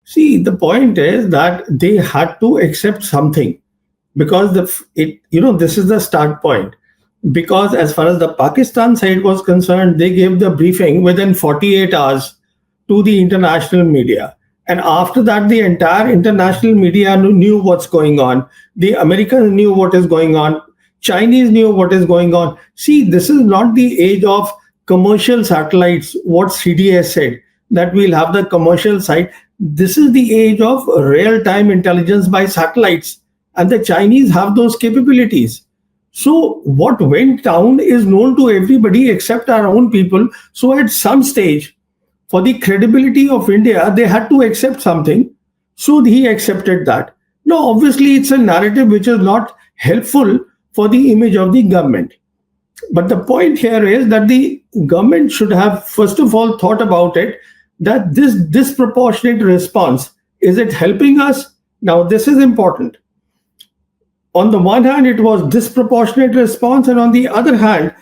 See, the point is that they had to accept something because this is the start point. Because as far as the Pakistan side was concerned, they gave the briefing within 48 hours to the international media. And after that, the entire international media knew what's going on. The Americans knew what is going on. Chinese knew what is going on. See, this is not the age of commercial satellites, what CDS said, that we'll have the commercial side. This is the age of real time intelligence by satellites. And the Chinese have those capabilities. So, what went down is known to everybody except our own people. So, at some stage, for the credibility of India, they had to accept something. So, he accepted that. Now, obviously, it's a narrative which is not helpful for the image of the government. But the point here is that the government should have, first of all, thought about it, that this disproportionate response, is it helping us? Now, this is important. On the one hand, it was disproportionate response, and on the other hand,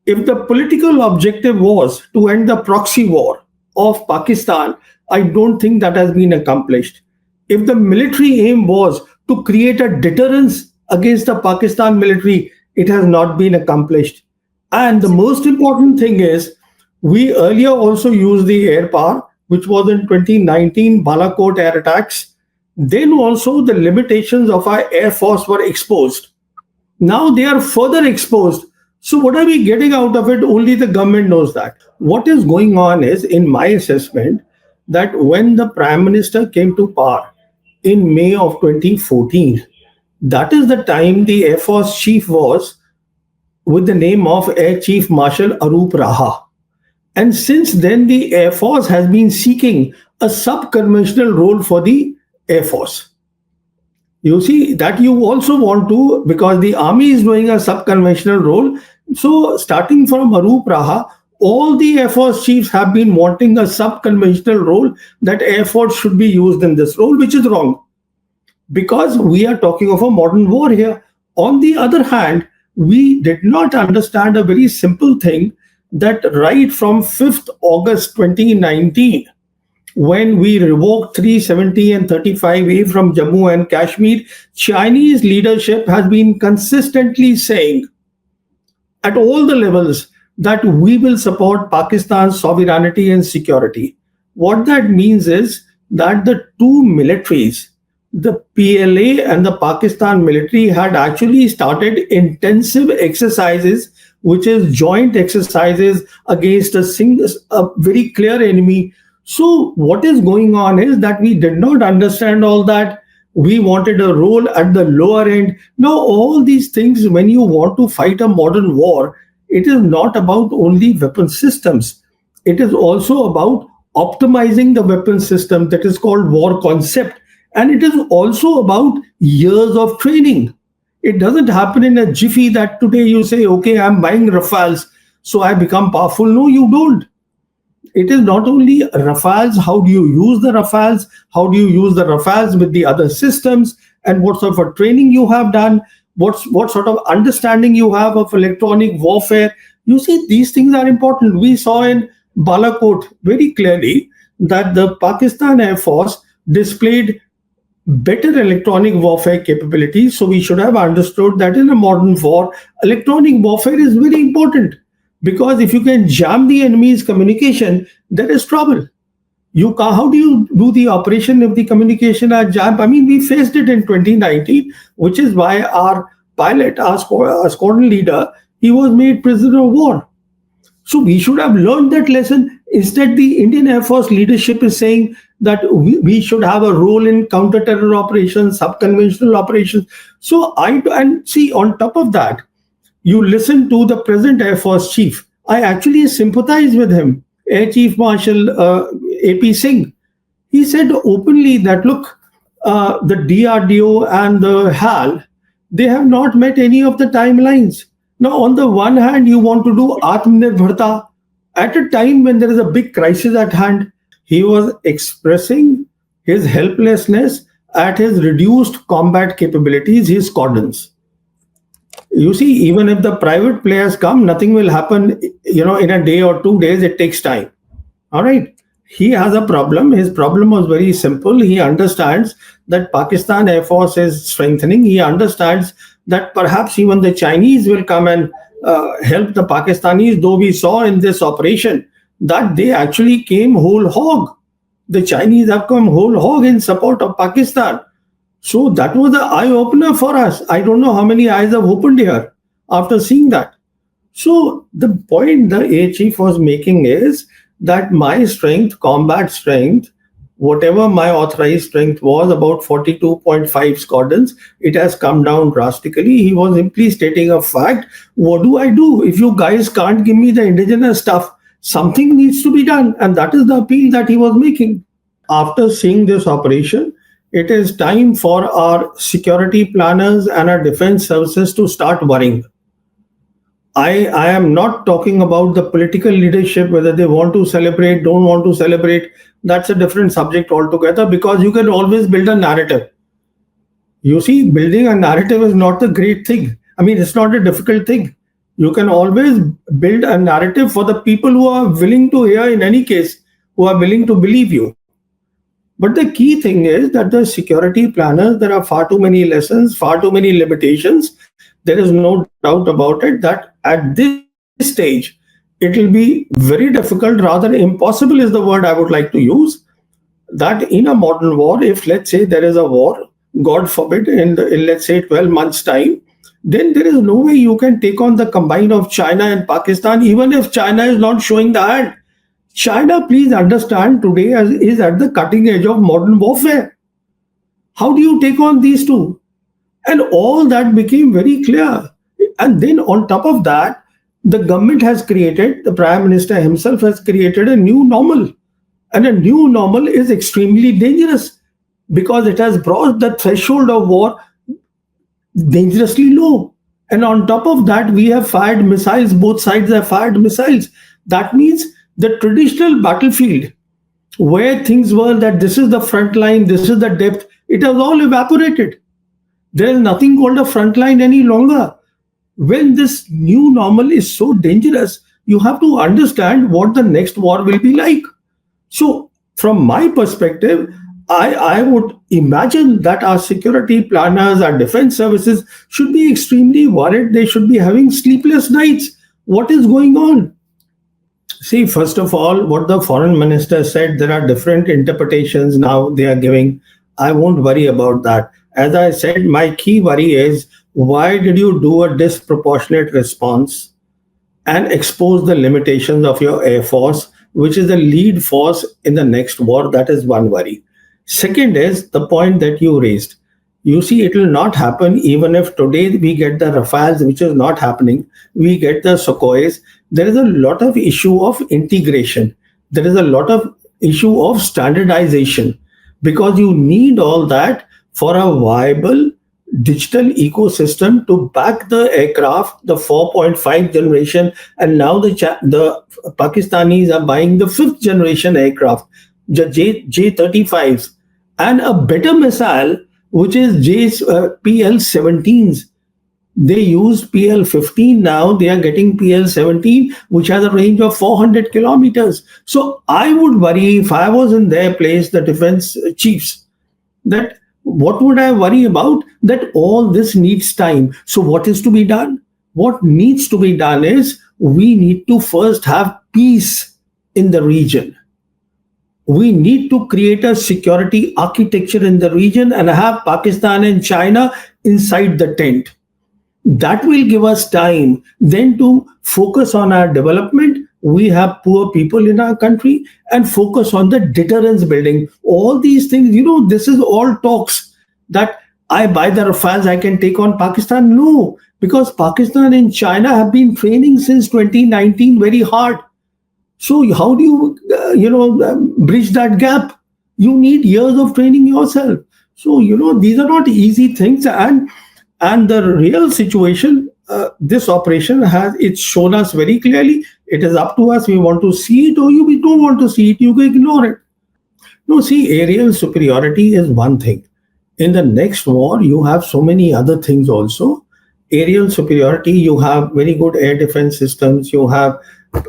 if the political objective was to end the proxy war of Pakistan, I don't think that has been accomplished. If the military aim was to create a deterrence against the Pakistan military, it has not been accomplished. And the most important thing is, we earlier also used the air power, which was in 2019 Balakot air attacks. Then also the limitations of our Air Force were exposed. Now they are further exposed. So what are we getting out of it? Only the government knows that. What is going on is, in my assessment, that when the Prime Minister came to power in May of 2014, that is the time the Air Force chief was with the name of Air Chief Marshal Arup Raha. And since then, the Air Force has been seeking a sub-conventional role for the Air Force. You see, that you also want to, because the army is doing a sub-conventional role. So starting from Arup Raha, all the Air Force chiefs have been wanting a sub-conventional role, that Air Force should be used in this role, which is wrong. Because we are talking of a modern war here. On the other hand, we did not understand a very simple thing, that right from 5th August 2019, when we revoked 370 and 35A from Jammu and Kashmir, Chinese leadership has been consistently saying at all the levels that we will support Pakistan's sovereignty and security. What that means is that the two militaries, the PLA and the Pakistan military, had actually started intensive exercises, which is joint exercises against a very clear enemy. So what is going on is that we did not understand all that. We wanted a role at the lower end. Now, all these things, when you want to fight a modern war, it is not about only weapon systems. It is also about optimizing the weapon system, that is called war concept. And it is also about years of training. It doesn't happen in a jiffy that today you say, okay, I'm buying Rafales, so I become powerful. No, you don't. It is not only Rafales, how do you use the Rafales? How do you use the Rafales with the other systems? And what sort of a training you have done? What sort of understanding you have of electronic warfare? You see, these things are important. We saw in Balakot very clearly that the Pakistan Air Force displayed better electronic warfare capabilities. So we should have understood that in a modern war, electronic warfare is very important. Because if you can jam the enemy's communication, there is trouble. How do you do the operation if the communication are jammed? I mean, we faced it in 2019, which is why our pilot, our squadron leader, he was made prisoner of war. So we should have learned that lesson. Instead, the Indian Air Force leadership is saying that we should have a role in counter-terror operations, sub-conventional operations. And see, on top of that, you listen to the present Air Force chief. I actually sympathize with him, Air Chief Marshal AP Singh. He said openly that, look, the DRDO and the HAL, they have not met any of the timelines. Now, on the one hand, you want to do Atmanirbharta at a time when there is a big crisis at hand. He was expressing his helplessness at his reduced combat capabilities, his squadrons. You see, even if the private players come, nothing will happen, in a day or 2 days. It takes time. All right. He has a problem. His problem was very simple. He understands that Pakistan Air Force is strengthening. He understands that perhaps even the Chinese will come and help the Pakistanis, though we saw in this operation that they actually came whole hog. The Chinese have come whole hog in support of Pakistan. So that was the eye opener for us. I don't know how many eyes have opened here after seeing that. So the point the air chief was making is that my strength, combat strength, whatever my authorized strength was, about 42.5 squadrons, it has come down drastically. He was simply stating a fact. What do I do if you guys can't give me the indigenous stuff? Something needs to be done. And that is the appeal that he was making. After seeing this operation, it is time for our security planners and our defense services to start worrying. I am not talking about the political leadership, whether they want to celebrate, don't want to celebrate. That's a different subject altogether, because you can always build a narrative. You see, building a narrative is not the great thing. I mean, it's not a difficult thing. You can always build a narrative for the people who are willing to hear, in any case, who are willing to believe you. But the key thing is that the security planners, there are far too many lessons, far too many limitations. There is no doubt about it that at this stage, it will be very difficult, rather impossible is the word I would like to use, that in a modern war, if let's say there is a war, God forbid, in let's say 12 months' time, then there is no way you can take on the combine of China and Pakistan, even if China is not showing the hand. China, please understand, today is at the cutting edge of modern warfare. How do you take on these two? And all that became very clear. And then on top of that, the government has created, the Prime Minister himself has created a new normal. And a new normal is extremely dangerous because it has brought the threshold of war dangerously low. And on top of that, we have fired missiles, both sides have fired missiles. That means the traditional battlefield, where things were that this is the front line, this is the depth, it has all evaporated. There is nothing called a front line any longer. When this new normal is so dangerous, you have to understand what the next war will be like. So, from my perspective, I would imagine that our security planners, our defense services should be extremely worried. They should be having sleepless nights. What is going on? See, first of all, what the foreign minister said, there are different interpretations now they are giving. I won't worry about that. As I said, my key worry is, why did you do a disproportionate response and expose the limitations of your Air Force, which is the lead force in the next war? That is one worry. Second is the point that you raised. You see, it will not happen even if today we get the Rafales, which is not happening. We get the Sukhois. There is a lot of issue of integration. There is a lot of issue of standardization, because you need all that for a viable digital ecosystem to back the aircraft, the 4.5 generation, and now the Pakistanis are buying the 5th generation aircraft, the J-35s, and a better missile, which is PL-17s. They use PL-15 now. They are getting PL-17, which has a range of 400 kilometers. So I would worry, if I was in their place, the defense chiefs, that what would I worry about? That all this needs time. So what is to be done? What needs to be done is, we need to first have peace in the region. We need to create a security architecture in the region and have Pakistan and China inside the tent. That will give us time then to focus on our development. We have poor people in our country, and focus on the deterrence building. All these things, this is all talks that I buy the Rafales, I can take on Pakistan. No, because Pakistan and China have been training since 2019 very hard. So how do you, bridge that gap? You need years of training yourself. So, these are not easy things. And the real situation, this operation it's shown us very clearly. It is up to us. We want to see it, or we don't want to see it. You can ignore it. No, see, aerial superiority is one thing. In the next war, you have so many other things also. Aerial superiority, you have very good air defense systems. You have,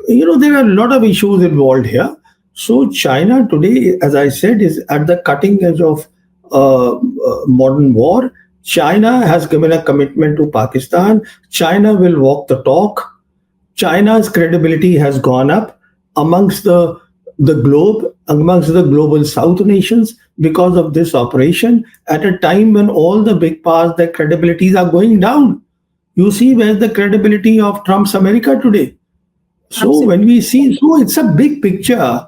there are a lot of issues involved here. So China today, as I said, is at the cutting edge of modern war. China has given a commitment to Pakistan. China will walk the talk. China's credibility has gone up amongst the globe, amongst the global South nations because of this operation at a time when all the big powers, their credibilities are going down. You see where's the credibility of Trump's America today? So when Absolutely. we see, so it's a big picture.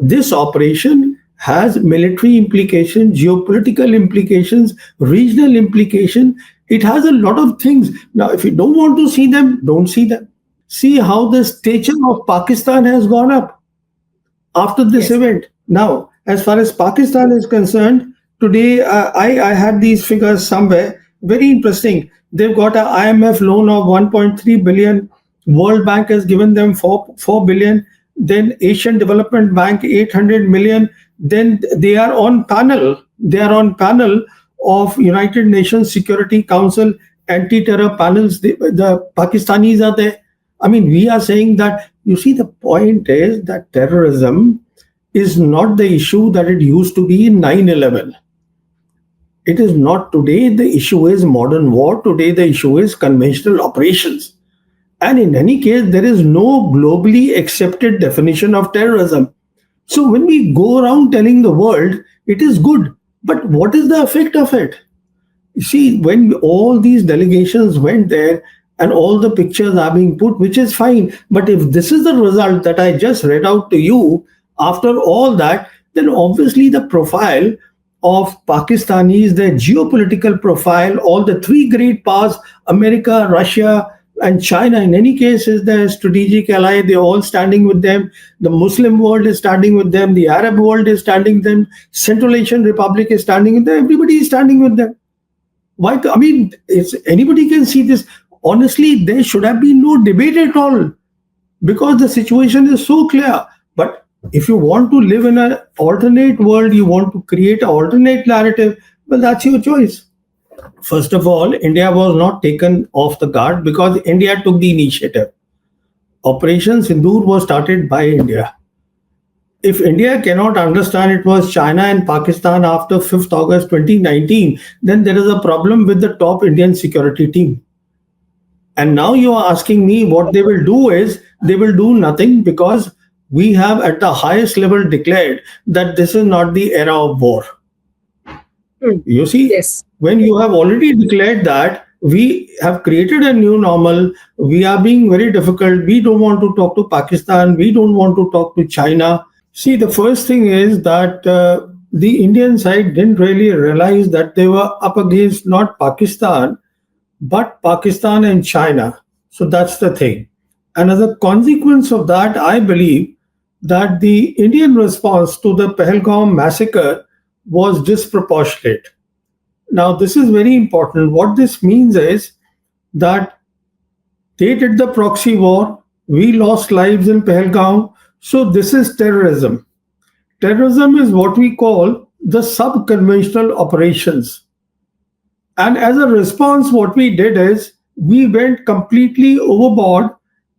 This operation has military implications, geopolitical implications, regional implication. It has a lot of things. Now, if you don't want to see them, don't see them. See how the stature of Pakistan has gone up after this Yes. event. Now, as far as Pakistan is concerned, today I had these figures somewhere. Very interesting. They've got an IMF loan of 1.3 billion. World Bank has given them 4 billion. Then Asian Development Bank 800 million. Then they are on panel. They are on panel of United Nations Security Council anti-terror panels. The Pakistanis are there. I mean, we are saying that, you see, the point is that terrorism is not the issue that it used to be in 9/11. It is not today. The issue is modern war. Today, the issue is conventional operations. And in any case, there is no globally accepted definition of terrorism. So when we go around telling the world it is good, but what is the effect of it? You see, when all these delegations went there and all the pictures are being put, which is fine. But if this is the result that I just read out to you, after all that, then obviously the profile of Pakistanis, their geopolitical profile, all the three great powers, America, Russia, and China, in any case, is their strategic ally. They're all standing with them. The Muslim world is standing with them. The Arab world is standing with them. Central Asian Republic is standing with them. Everybody is standing with them. Why? I mean, it's anybody can see this. Honestly, there should have been no debate at all because the situation is so clear. But if you want to live in an alternate world, you want to create an alternate narrative, well, that's your choice. First of all, India was not taken off the guard because India took the initiative. Operation Sindoor was started by India. If India cannot understand it was China and Pakistan after 5th August 2019, then there is a problem with the top Indian security team. And now you are asking me what they will do is they will do nothing because we have at the highest level declared that this is not the era of war. Hmm. You see, Yes. when you have already declared that we have created a new normal, we are being very difficult, we don't want to talk to Pakistan, we don't want to talk to China. See, the first thing is that the Indian side didn't really realize that they were up against not Pakistan, but Pakistan and China. So that's the thing. And as a consequence of that, I believe that the Indian response to the Pahalgam massacre was disproportionate. Now, this is very important. What this means is that they did the proxy war, we lost lives in Pahalgam. So, this is terrorism. Terrorism is what we call the sub conventional operations. And as a response, what we did is we went completely overboard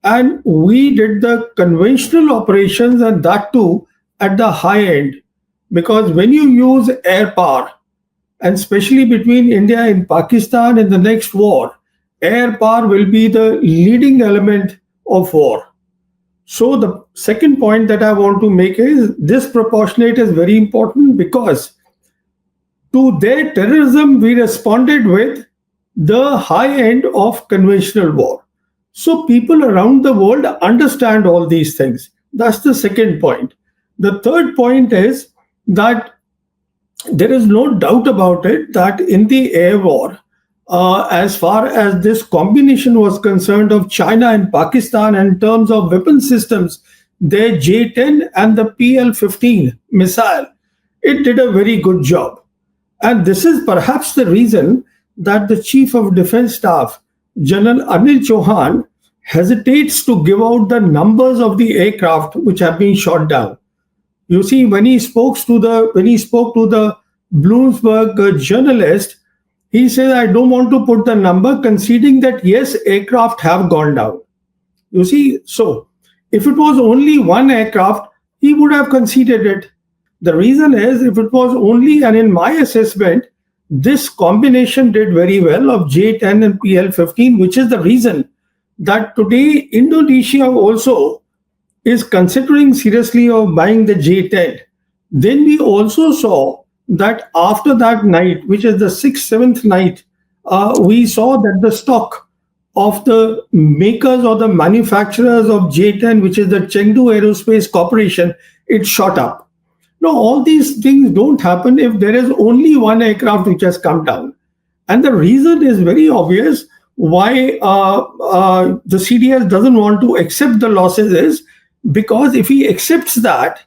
and we did the conventional operations and that too at the high end. Because when you use air power, and especially between India and Pakistan in the next war, air power will be the leading element of war. So the second point that I want to make is disproportionate is very important because to their terrorism, we responded with the high end of conventional war. So people around the world understand all these things. That's the second point. The third point is that there is no doubt about it that in the air war, as far as this combination was concerned of China and Pakistan in terms of weapon systems, their J-10 and the PL-15 missile, it did a very good job. And this is perhaps the reason that the Chief of Defense Staff, General Anil Chauhan, hesitates to give out the numbers of the aircraft which have been shot down. You see, when he spoke to the Bloomberg journalist, he said, "I don't want to put the number," conceding that yes, aircraft have gone down. You see, so if it was only one aircraft, he would have conceded it. The reason is, if it was only, and in my assessment, this combination did very well of J10 and PL15, which is the reason that today Indonesia also is considering seriously of buying the J10. Then we also saw that after that night, which is the sixth, seventh night, we saw that the stock of the makers or the manufacturers of J10, which is the Chengdu Aerospace Corporation, it shot up. Now, all these things don't happen if there is only one aircraft which has come down. And the reason is very obvious why the CDS doesn't want to accept the losses is because if he accepts that,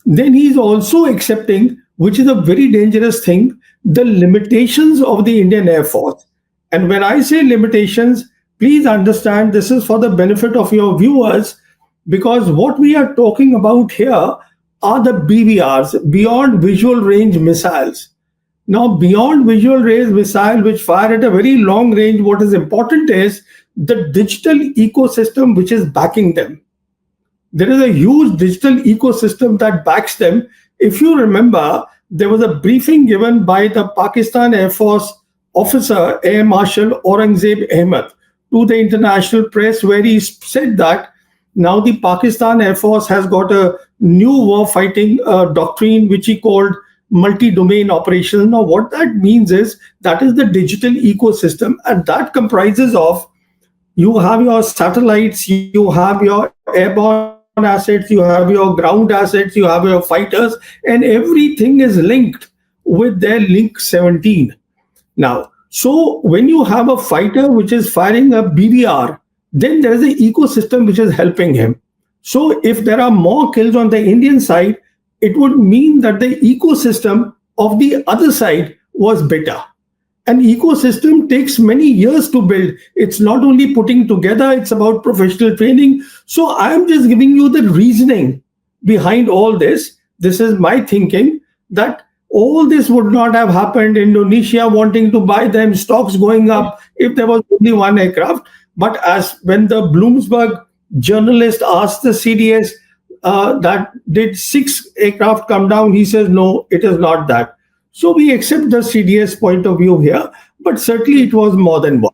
then he's also accepting, which is a very dangerous thing, the limitations of the Indian Air Force. And when I say limitations, please understand this is for the benefit of your viewers, because what we are talking about here are the BVRs, beyond visual range missiles. Now, beyond visual range missile, which fire at a very long range, what is important is the digital ecosystem which is backing them. There is a huge digital ecosystem that backs them. If you remember, there was a briefing given by the Pakistan Air Force officer, Air Marshal Aurangzeb Ahmed, to the international press, where he said that now the Pakistan Air Force has got a new warfighting doctrine, which he called multi-domain operations. Now, what that means is that is the digital ecosystem, and that comprises of you have your satellites, you have your airborne assets, you have your ground assets, you have your fighters, and everything is linked with their link 17. Now, so when you have a fighter which is firing a BBR, then there is an ecosystem which is helping him. So if there are more kills on the Indian side, it would mean that the ecosystem of the other side was better. An ecosystem takes many years to build. It's not only putting together, it's about professional training. So I'm just giving you the reasoning behind all this. This is my thinking that all this would not have happened. Indonesia wanting to buy them, stocks going up if there was only one aircraft. But as when the Bloomberg journalist asked the CDS that did 6 aircraft come down, he says, no, it is not that. So we accept the CDS point of view here, but certainly it was more than one.